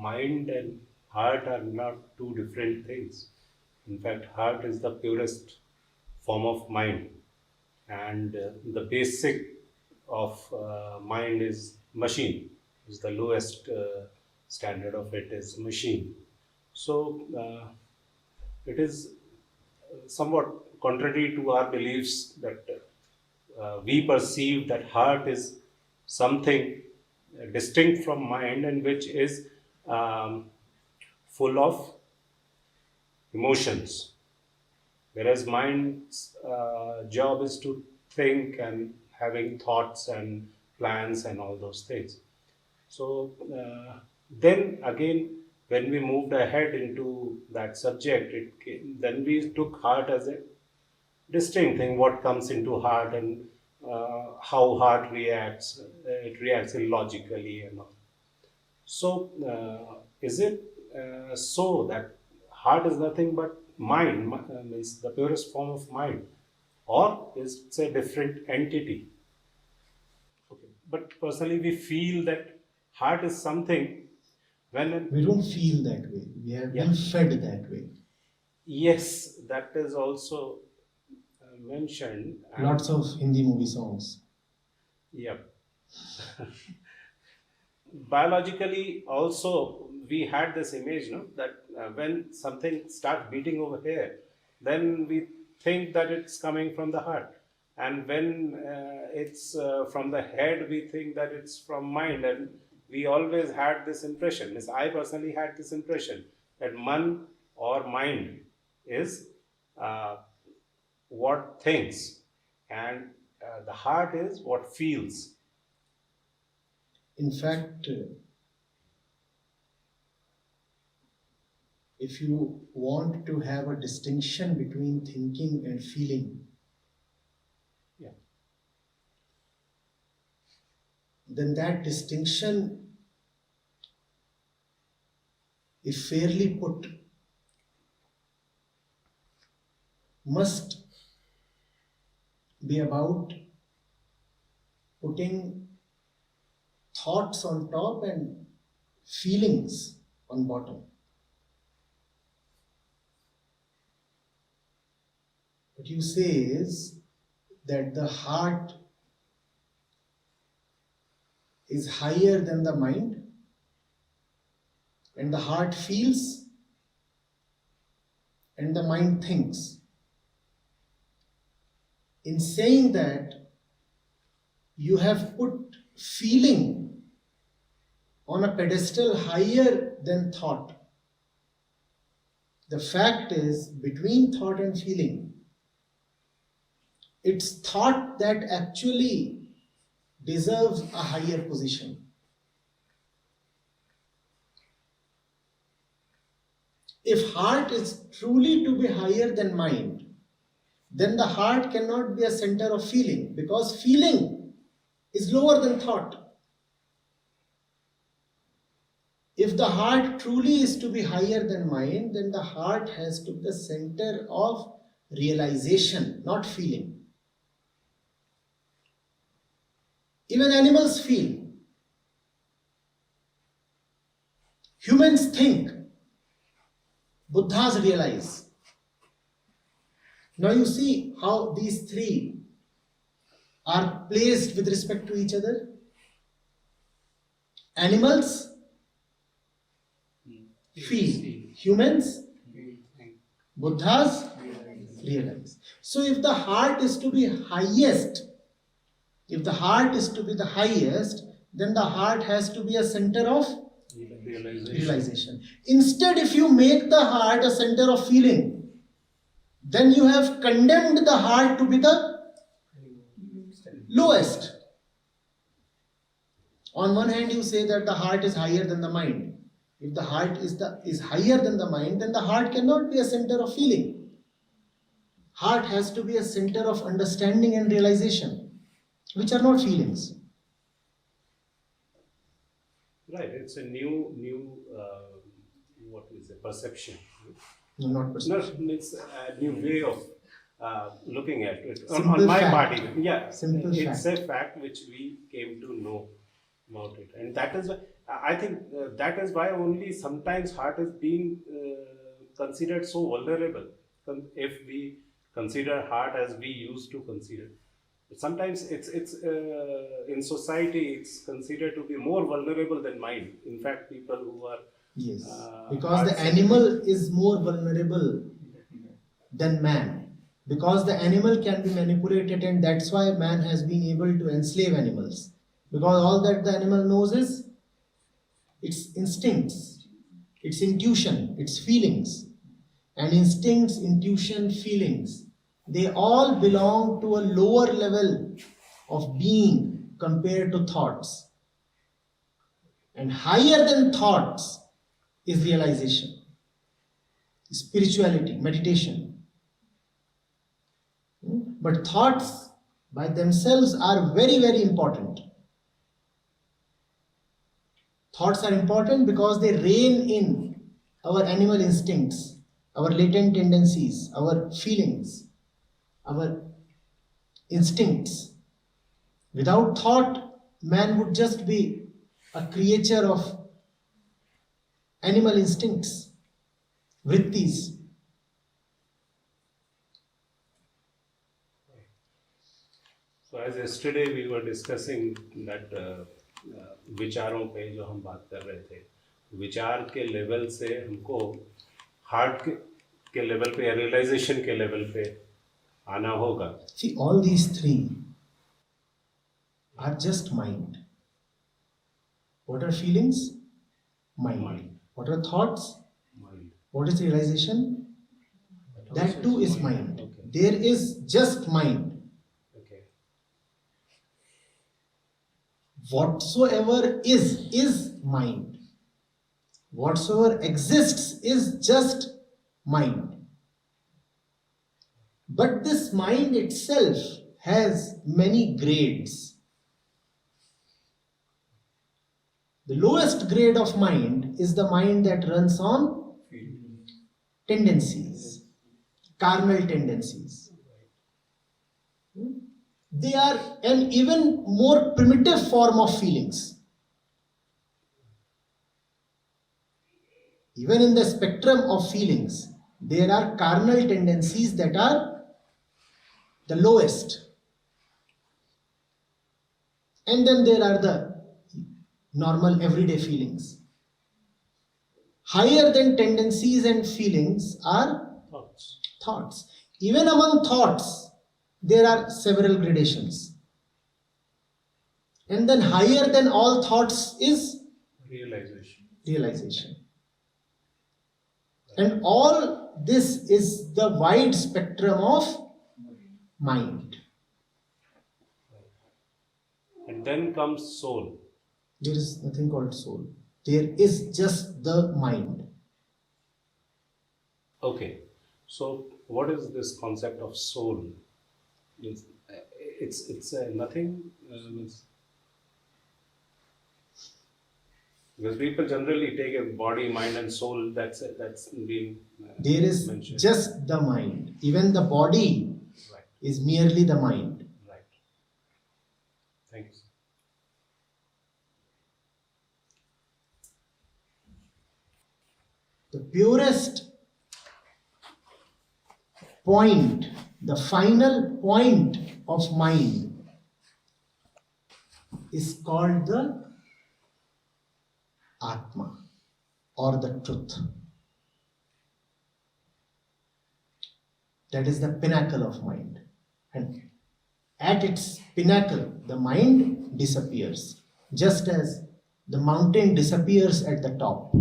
mind and heart are not two different things. In fact, heart is the purest form of mind, and the basic of mind is machine. Is the lowest standard of it is machine. So it is somewhat contrary to our beliefs that we perceive that heart is something distinct from mind and which is um, full of emotions, whereas mind's job is to think and having thoughts and plans and all those things. So then again, when we moved ahead into that subject, then we took heart as a distinct thing. What comes into heart and how heart reacts. It reacts illogically and all. So is it so that heart is nothing but mind, means the purest form of mind, or is it a different entity? Okay. But personally, we feel that heart is something when We don't feel that way. We have been fed that way. yes, that is also mentioned. Lots of Hindi movie songs. Yeah. Biologically, also, we had this image, no, that when something starts beating over here, then we think that it's coming from the heart. And when it's from the head, we think that it's from mind. And we always had this impression. Means I personally had this impression that man or mind is uh, what thinks, and the heart is what feels. In fact, if you want to have a distinction between thinking and feeling, Yeah. then that distinction, if fairly put, must be about putting thoughts on top and feelings on bottom. What you say is that the heart is higher than the mind, and the heart feels and the mind thinks. In saying that, you have put feeling on a pedestal higher than thought. The fact is, between thought and feeling, it's thought that actually deserves a higher position. If heart is truly to be higher than mind, then the heart cannot be a center of feeling, because feeling is lower than thought. If the heart truly is to be higher than mind, then the heart has to be the center of realization, not feeling. Even animals feel. Humans think. Buddhas realize. Now you see how these three are placed with respect to each other. Animals feel. Humans, Buddhas realize. So if the heart is to be highest, if the heart is to be the highest, then the heart has to be a center of realization. Instead, if you make the heart a center of feeling, then you have condemned the heart to be the lowest. On one hand, you say that the heart is higher than the mind. If the heart is higher than the mind, then the heart cannot be a center of feeling. Heart has to be a center of understanding and realization, which are not feelings. Right, it's a new what is it, perception. No, not perception. No, it's a new way of looking at it. Simple On my fact. part, even. Yeah, Simple it's fact. a fact which we came to know about it, and that is why I think that is why only sometimes heart is being considered so vulnerable. If we consider heart as we used to consider, sometimes it's in society it's considered to be more vulnerable than mind. In fact, people who are Yes, because heart the centric- animal is more vulnerable than man. Because the animal can be manipulated, and that's why man has been able to enslave animals. Because all that the animal knows is its instincts, its intuition, its feelings. And instincts, intuition, feelings, they all belong to a lower level of being compared to thoughts. And higher than thoughts is realization, spirituality, meditation. But thoughts by themselves are very, very important. Thoughts are important because they rein in our animal instincts, our latent tendencies, our feelings, our instincts. Without thought, man would just be a creature of animal instincts, vrittis. So as yesterday we were discussing that विचारों पे जो हम बात कर रहे थे, विचार के लेवल से हमको हार्ट के लेवल पे या रियलाइजेशन के लेवल पे आना होगा. See, all these three are just mind. What are feelings? Mind. Mind. What are thoughts? Mind. What is realization? That too is mind. Okay. There is just mind. Okay. Whatsoever is mind. Whatsoever exists is just mind. But this mind itself has many grades. The lowest grade of mind is the mind that runs on tendencies, carnal tendencies. They are an even more primitive form of feelings. Even in the spectrum of feelings, there are carnal tendencies that are the lowest. And then there are the normal everyday feelings. Higher than tendencies and feelings are thoughts. Even among thoughts, there are several gradations. And then higher than all thoughts is realization. And all this is the wide spectrum of mind. And then comes soul. There is nothing called soul. There is just the mind. Okay. So what is this concept of soul? It's nothing. Because people generally take a body, mind, and soul. That's been There is mentioned. just the mind. Even the body Right. is merely the mind. Right. Thank you, sir. The purest point, the final point of mind is called the Atma or the truth. That is the pinnacle of mind. And at its pinnacle, the mind disappears, just as the mountain disappears at the top.